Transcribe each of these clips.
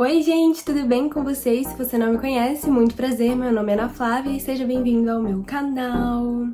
Oi gente, tudo bem com vocês? Se você não me conhece, muito prazer, meu nome é Ana Flávia e seja bem-vindo ao meu canal.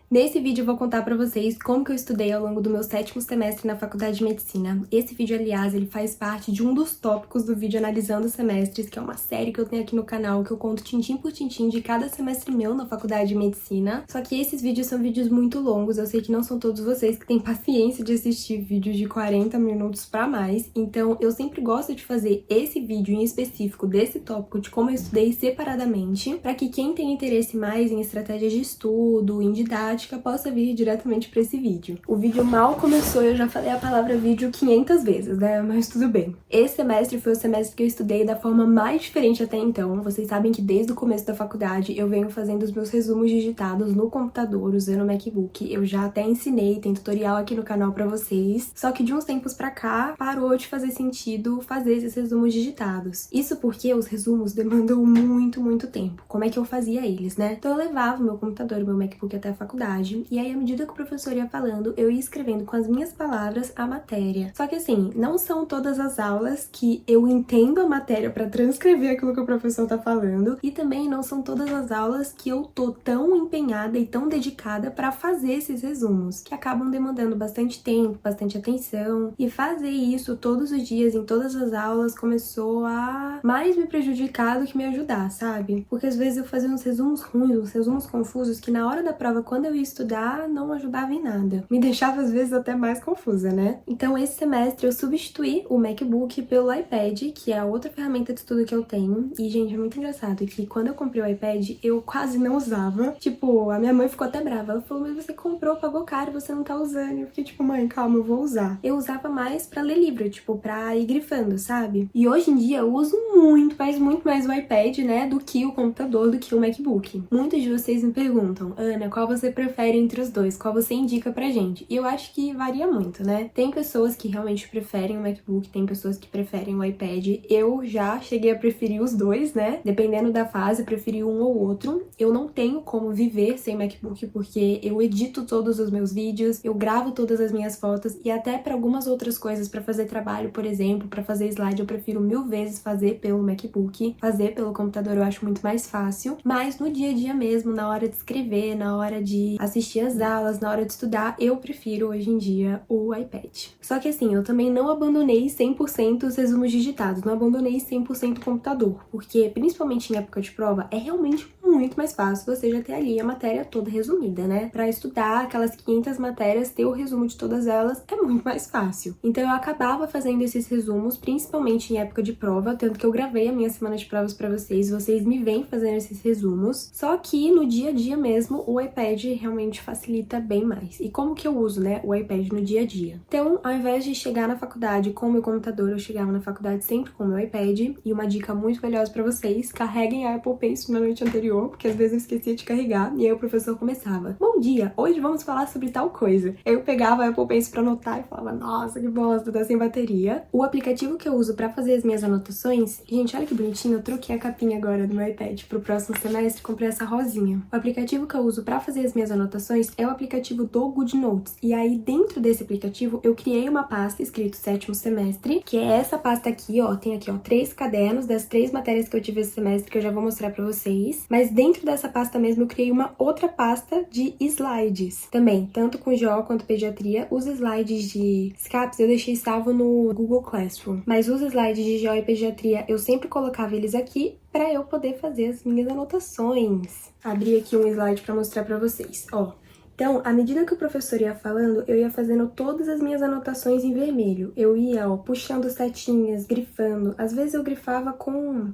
Nesse vídeo eu vou contar pra vocês como que eu estudei ao longo do meu 7º semestre na Faculdade de Medicina. Esse vídeo, aliás, ele faz parte de um dos tópicos do vídeo Analisando os Semestres, que é uma série que eu tenho aqui no canal, que eu conto tintim por tintim de cada semestre meu na Faculdade de Medicina. Só que esses vídeos são vídeos muito longos, eu sei que não são todos vocês que têm paciência de assistir vídeos de 40 minutos pra mais, então eu sempre gosto de fazer esse vídeo em específico desse tópico de como eu estudei separadamente, pra que quem tem interesse mais em estratégias de estudo, em didática, possa vir diretamente para esse vídeo. O vídeo mal começou e eu já falei a palavra vídeo 500 vezes, né? Mas tudo bem. Esse semestre foi o semestre que eu estudei da forma mais diferente até então. Vocês sabem que desde o começo da faculdade eu venho fazendo os meus resumos digitados no computador, usando o MacBook. Eu já até ensinei, tem tutorial aqui no canal pra vocês. Só que de uns tempos pra cá, parou de fazer sentido fazer esses resumos digitados. Isso porque os resumos demandam muito tempo. Como é que eu fazia eles, né? Então eu levava o meu computador, o meu MacBook até a faculdade, e aí à medida que o professor ia falando, eu ia escrevendo com as minhas palavras a matéria. Só que assim, não são todas as aulas que eu entendo a matéria pra transcrever aquilo que o professor tá falando, e também não são todas as aulas que eu tô tão empenhada e tão dedicada pra fazer esses resumos, que acabam demandando bastante tempo, bastante atenção, e fazer isso todos os dias, em todas as aulas, começou a mais me prejudicar do que me ajudar, sabe? Porque às vezes eu fazia uns resumos ruins, uns resumos confusos, que na hora da prova, quando eu ia estudar, não ajudava em nada. Me deixava às vezes até mais confusa, né? Então esse semestre eu substituí o MacBook pelo iPad, que é a outra ferramenta de estudo que eu tenho. E, gente, é muito engraçado que quando eu comprei o iPad, eu quase não usava. Tipo, a minha mãe ficou até brava. Ela falou, mas você comprou, pagou caro, você não tá usando. Eu fiquei tipo, mãe, calma, eu vou usar. Eu usava mais pra ler livro, tipo, pra ir grifando, sabe? E hoje em dia eu uso muito, mas muito mais o iPad, né, do que o computador, do que o MacBook. Muitos de vocês me perguntam, Ana, qual você prefere entre os dois? Qual você indica pra gente? E eu acho que varia muito, né? Tem pessoas que realmente preferem o MacBook, tem pessoas que preferem o iPad. Eu já cheguei a preferir os dois, né? Dependendo da fase, preferi um ou outro. Eu não tenho como viver sem MacBook porque eu edito todos os meus vídeos, eu gravo todas as minhas fotos e até para algumas outras coisas, para fazer trabalho, por exemplo, para fazer slide, eu prefiro 1000 vezes fazer pelo MacBook. Fazer pelo computador eu acho muito mais fácil, mas no dia a dia mesmo, na hora de escrever, na hora de assistir as aulas, na hora de estudar, eu prefiro hoje em dia o iPad. Só que assim, eu também não abandonei 100% os resumos digitados, não abandonei 100% o computador, porque principalmente em época de prova é realmente muito mais fácil você já ter ali a matéria toda resumida, né? Pra estudar aquelas 500 matérias, ter o resumo de todas elas é muito mais fácil. Então eu acabava fazendo esses resumos, principalmente em época de prova, tanto que eu gravei a minha semana de provas pra vocês me veem fazendo esses resumos, só que no dia a dia mesmo, o iPad realmente facilita bem mais. E como que eu uso, né, o iPad no dia a dia? Então, ao invés de chegar na faculdade com o meu computador, eu chegava na faculdade sempre com o meu iPad, e uma dica muito valiosa pra vocês, carreguem a Apple Pencil na noite anterior, porque às vezes eu esquecia de carregar, e aí o professor começava, bom dia, hoje vamos falar sobre tal coisa. Eu pegava a Apple Pencil pra anotar e falava, nossa, que bosta, tá sem bateria. O aplicativo que eu uso pra fazer as minhas anotações, gente, olha que bonitinho, eu troquei a capinha agora do meu iPad pro próximo semestre, comprei essa rosinha. O aplicativo que eu uso pra fazer as minhas anotações é o aplicativo do GoodNotes, e aí dentro desse aplicativo eu criei uma pasta escrito 7º semestre, que é essa pasta aqui, ó, tem aqui, ó, 3 cadernos das 3 matérias que eu tive esse semestre, que eu já vou mostrar pra vocês, mas dentro dessa pasta mesmo eu criei uma outra pasta de slides, também, tanto com GO quanto pediatria. Os slides de SCAPS eu deixei salvo no Google Classroom, mas os slides de GO e pediatria eu sempre colocava eles aqui pra eu poder fazer as minhas anotações. Abri aqui um slide pra mostrar pra vocês, ó. Então, à medida que o professor ia falando, eu ia fazendo todas as minhas anotações em vermelho. Eu ia, ó, puxando setinhas, grifando. Às vezes eu grifava com...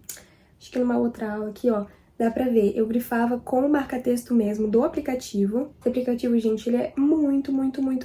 acho que numa outra aula aqui, ó, dá pra ver, eu grifava com o marca-texto mesmo do aplicativo. Esse aplicativo, gente, ele é muito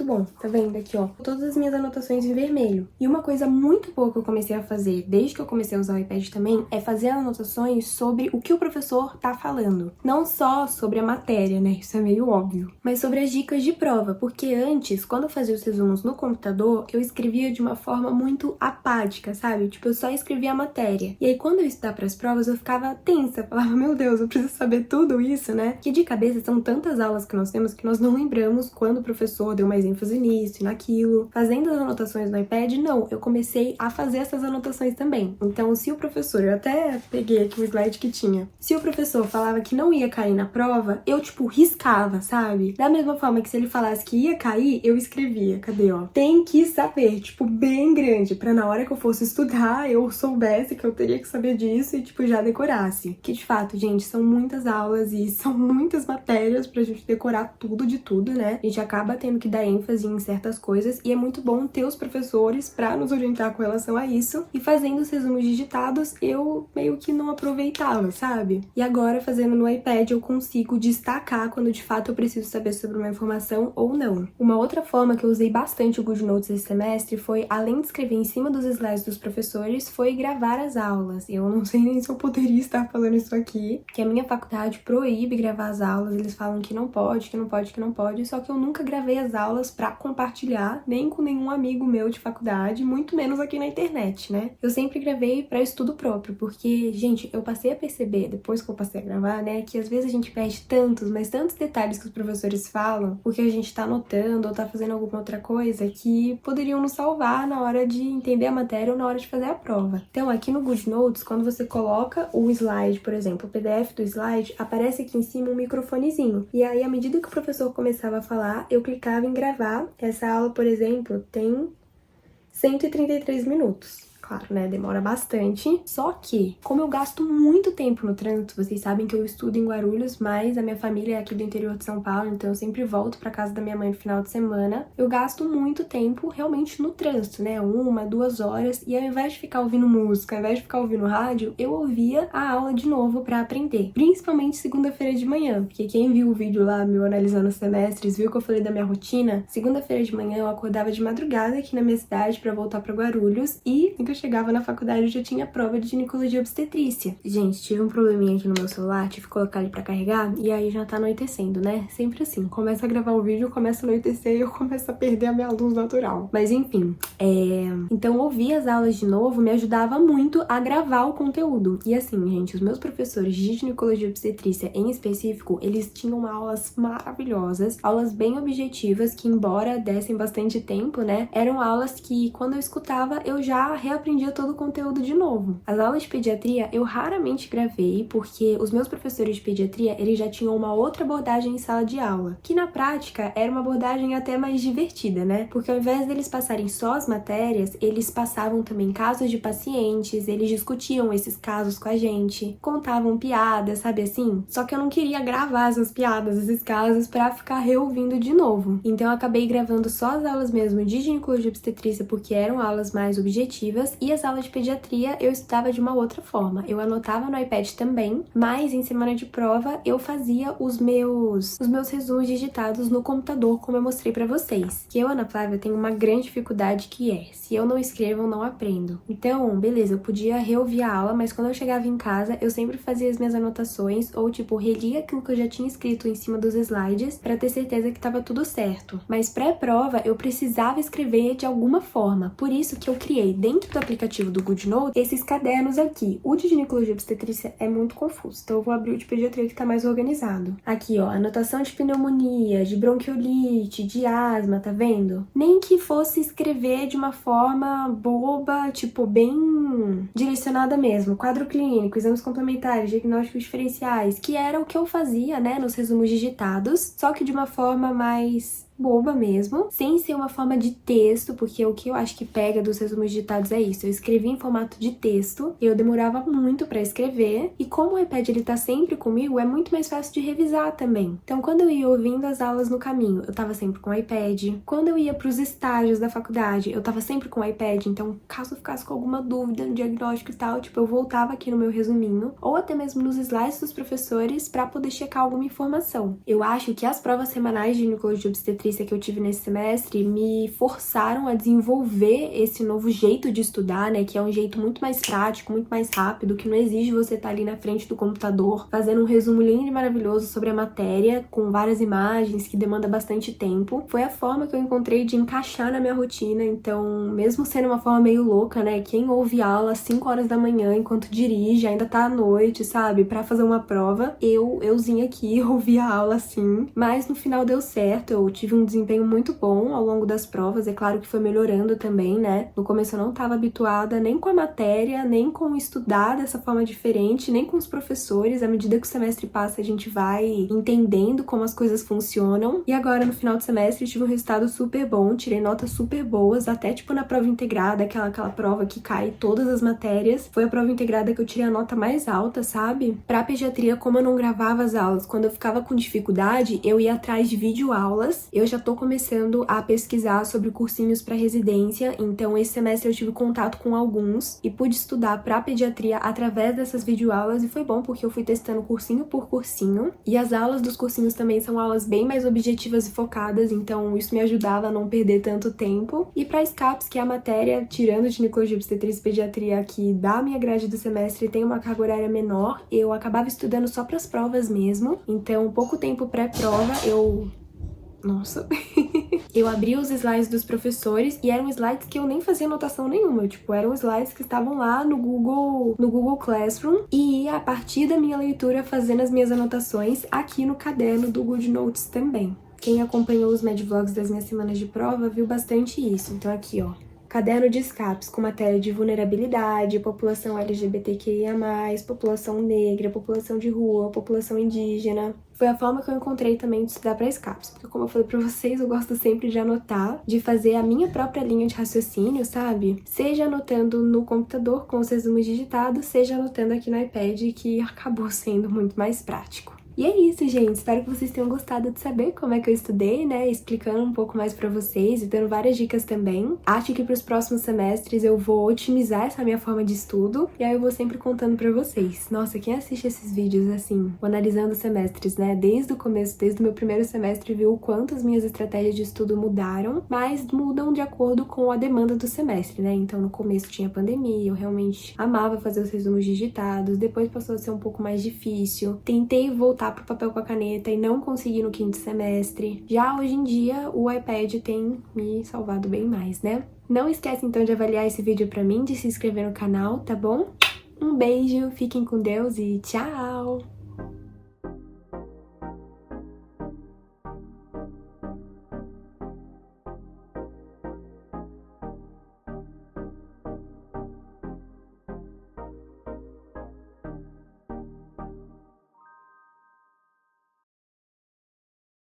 bom. Tá vendo aqui, ó? Todas as minhas anotações em vermelho. E uma coisa muito boa que eu comecei a fazer, desde que eu comecei a usar o iPad também, é fazer anotações sobre o que o professor tá falando. Não só sobre a matéria, né? Isso é meio óbvio. Mas sobre as dicas de prova. Porque antes, quando eu fazia os resumos no computador, eu escrevia de uma forma muito apática, sabe? Tipo, eu só escrevia a matéria. E aí, quando eu ia estudar pras provas, eu ficava tensa. Falava, meu Deus, Deus, eu preciso saber tudo isso, né? Que de cabeça são tantas aulas que nós temos que nós não lembramos quando o professor deu mais ênfase nisso e naquilo. Fazendo as anotações no iPad, não, eu comecei a fazer essas anotações também. Então, se o professor, eu até peguei aqui o slide que tinha, se o professor falava que não ia cair na prova, eu, tipo, riscava, sabe? Da mesma forma que se ele falasse que ia cair, eu escrevia. Cadê, ó? Tem que saber, tipo, bem grande, pra na hora que eu fosse estudar, eu soubesse que eu teria que saber disso e, tipo, já decorasse. Que, de fato, gente, são muitas aulas e são muitas matérias pra gente decorar tudo de tudo, né? A gente acaba tendo que dar ênfase em certas coisas e é muito bom ter os professores pra nos orientar com relação a isso. E fazendo os resumos digitados, eu meio que não aproveitava, sabe? E agora, fazendo no iPad, eu consigo destacar quando de fato eu preciso saber sobre uma informação ou não. Uma outra forma que eu usei bastante o GoodNotes esse semestre foi, além de escrever em cima dos slides dos professores, foi gravar as aulas. Eu não sei nem se eu poderia estar falando isso aqui, que a minha faculdade proíbe gravar as aulas, eles falam que não pode, que não pode, que não pode, só que eu nunca gravei as aulas pra compartilhar, nem com nenhum amigo meu de faculdade, muito menos aqui na internet, né? Eu sempre gravei pra estudo próprio, porque, gente, eu passei a perceber, depois que eu passei a gravar, né, que às vezes a gente perde tantos, mas tantos detalhes que os professores falam, porque a gente tá anotando ou tá fazendo alguma outra coisa, que poderiam nos salvar na hora de entender a matéria ou na hora de fazer a prova. Então, aqui no GoodNotes, quando você coloca o slide, por exemplo, o PDF do slide, aparece aqui em cima um microfonezinho. E aí, à medida que o professor começava a falar, eu clicava em gravar. Essa aula, por exemplo, tem 133 minutos. Claro, né? Demora bastante. Só que, como eu gasto muito tempo no trânsito, vocês sabem que eu estudo em Guarulhos, mas a minha família é aqui do interior de São Paulo, então eu sempre volto pra casa da minha mãe no final de semana. Eu gasto muito tempo realmente no trânsito, né? 1, 2 horas. E ao invés de ficar ouvindo música, ao invés de ficar ouvindo rádio, eu ouvia a aula de novo pra aprender. Principalmente segunda-feira de manhã, porque quem viu o vídeo lá, meu analisando os semestres, viu que eu falei da minha rotina. Segunda-feira de manhã eu acordava de madrugada aqui na minha cidade pra voltar pra Guarulhos e chegava na faculdade, eu já tinha prova de ginecologia e obstetrícia. Gente, tive um probleminha aqui no meu celular, tive que colocar ele pra carregar, e aí já tá anoitecendo, né? Sempre assim, começa a gravar o vídeo, começa a anoitecer e eu começo a perder a minha luz natural. Mas enfim, então ouvir as aulas de novo me ajudava muito a gravar o conteúdo. E assim, gente, os meus professores de ginecologia e obstetrícia em específico, eles tinham aulas maravilhosas, aulas bem objetivas, que embora dessem bastante tempo, né, eram aulas que quando eu escutava, eu já reaprendia todo o conteúdo de novo. As aulas de pediatria eu raramente gravei, porque os meus professores de pediatria, eles já tinham uma outra abordagem em sala de aula, que na prática era uma abordagem até mais divertida, né? Porque ao invés deles passarem só as matérias, eles passavam também casos de pacientes, eles discutiam esses casos com a gente, contavam piadas, sabe assim? Só que eu não queria gravar essas piadas, esses casos, pra ficar reouvindo de novo. Então eu acabei gravando só as aulas mesmo de ginecologia e obstetrícia, porque eram aulas mais objetivas, e as aulas de pediatria eu estudava de uma outra forma. Eu anotava no iPad também, mas em semana de prova eu fazia os meus resumos digitados no computador, como eu mostrei pra vocês. Que eu, Ana Flávia, tenho uma grande dificuldade que é, se eu não escrevo, eu não aprendo. Então, beleza, eu podia reouvir a aula, mas quando eu chegava em casa, eu sempre fazia as minhas anotações, ou tipo, relia aquilo que eu já tinha escrito em cima dos slides, pra ter certeza que tava tudo certo. Mas pré-prova, eu precisava escrever de alguma forma. Por isso que eu criei, dentro do aplicativo do GoodNotes, esses cadernos aqui. O de ginecologia e obstetrícia é muito confuso, então eu vou abrir o de pediatria que tá mais organizado. Aqui, ó, anotação de pneumonia, de bronquiolite, de asma, tá vendo? Nem que fosse escrever de uma forma boba, tipo, bem direcionada mesmo. Quadro clínico, exames complementares, diagnósticos diferenciais, que era o que eu fazia, né, nos resumos digitados, só que de uma forma mais boba mesmo, sem ser uma forma de texto, porque o que eu acho que pega dos resumos digitados é isso. Eu escrevi em formato de texto, eu demorava muito pra escrever, e como o iPad ele tá sempre comigo, é muito mais fácil de revisar também. Então, quando eu ia ouvindo as aulas no caminho, eu tava sempre com o iPad. Quando eu ia pros estágios da faculdade, eu tava sempre com o iPad, então, caso eu ficasse com alguma dúvida no diagnóstico e tal, tipo, eu voltava aqui no meu resuminho, ou até mesmo nos slides dos professores pra poder checar alguma informação. Eu acho que as provas semanais de ginecologia e obstetrícia patrícia que eu tive nesse semestre me forçaram a desenvolver esse novo jeito de estudar, né, que é um jeito muito mais prático, muito mais rápido, que não exige você estar ali na frente do computador fazendo um resumo lindo e maravilhoso sobre a matéria, com várias imagens, que demanda bastante tempo. Foi a forma que eu encontrei de encaixar na minha rotina, então, mesmo sendo uma forma meio louca, né, quem ouve aula às 5 horas da manhã enquanto dirige, ainda tá à noite, sabe, pra fazer uma prova, euzinha aqui, ouvi a aula assim, mas no final deu certo, eu tive um desempenho muito bom ao longo das provas, é claro que foi melhorando também, né, no começo eu não estava habituada nem com a matéria, nem com estudar dessa forma diferente, nem com os professores, à medida que o semestre passa a gente vai entendendo como as coisas funcionam, e agora no final do semestre tive um resultado super bom, tirei notas super boas, até tipo na prova integrada, aquela prova que cai todas as matérias, foi a prova integrada que eu tirei a nota mais alta, sabe? Pra pediatria, como eu não gravava as aulas, quando eu ficava com dificuldade, eu ia atrás de videoaulas. Eu já tô começando a pesquisar sobre cursinhos pra residência, então esse semestre eu tive contato com alguns e pude estudar pra pediatria através dessas videoaulas, e foi bom porque eu fui testando cursinho por cursinho, e as aulas dos cursinhos também são aulas bem mais objetivas e focadas, então isso me ajudava a não perder tanto tempo. E pra SCAPS, que é a matéria, tirando ginecologia, obstetrícia e pediatria aqui da minha grade do semestre, tem uma carga horária menor, eu acabava estudando só pras provas mesmo, então pouco tempo pré-prova Nossa... eu abri os slides dos professores e eram slides que eu nem fazia anotação nenhuma, tipo, eram slides que estavam lá no Google Classroom, e ia a partir da minha leitura fazendo as minhas anotações aqui no caderno do GoodNotes também. Quem acompanhou os medvlogs das minhas semanas de prova viu bastante isso, então aqui ó, caderno de SCAPS com matéria de vulnerabilidade, população LGBTQIA+, população negra, população de rua, população indígena. Foi a forma que eu encontrei também de estudar para SCAPS, porque como eu falei pra vocês, eu gosto sempre de anotar, de fazer a minha própria linha de raciocínio, sabe? Seja anotando no computador com os resumos digitados, seja anotando aqui no iPad, que acabou sendo muito mais prático. E é isso, gente. Espero que vocês tenham gostado de saber como é que eu estudei, né? Explicando um pouco mais pra vocês e dando várias dicas também. Acho que pros próximos semestres eu vou otimizar essa minha forma de estudo, e aí eu vou sempre contando pra vocês. Nossa, quem assiste esses vídeos, assim, analisando os semestres, né? Desde o começo, desde o meu primeiro semestre, viu o quanto as minhas estratégias de estudo mudaram, mas mudam de acordo com a demanda do semestre, né? Então, no começo tinha pandemia, eu realmente amava fazer os resumos digitados, depois passou a ser um pouco mais difícil. Tentei voltar pro papel com a caneta e não consegui no quinto semestre. Já hoje em dia, o iPad tem me salvado bem mais, né? Não esquece então de avaliar esse vídeo pra mim, de se inscrever no canal, tá bom? Um beijo, fiquem com Deus e tchau!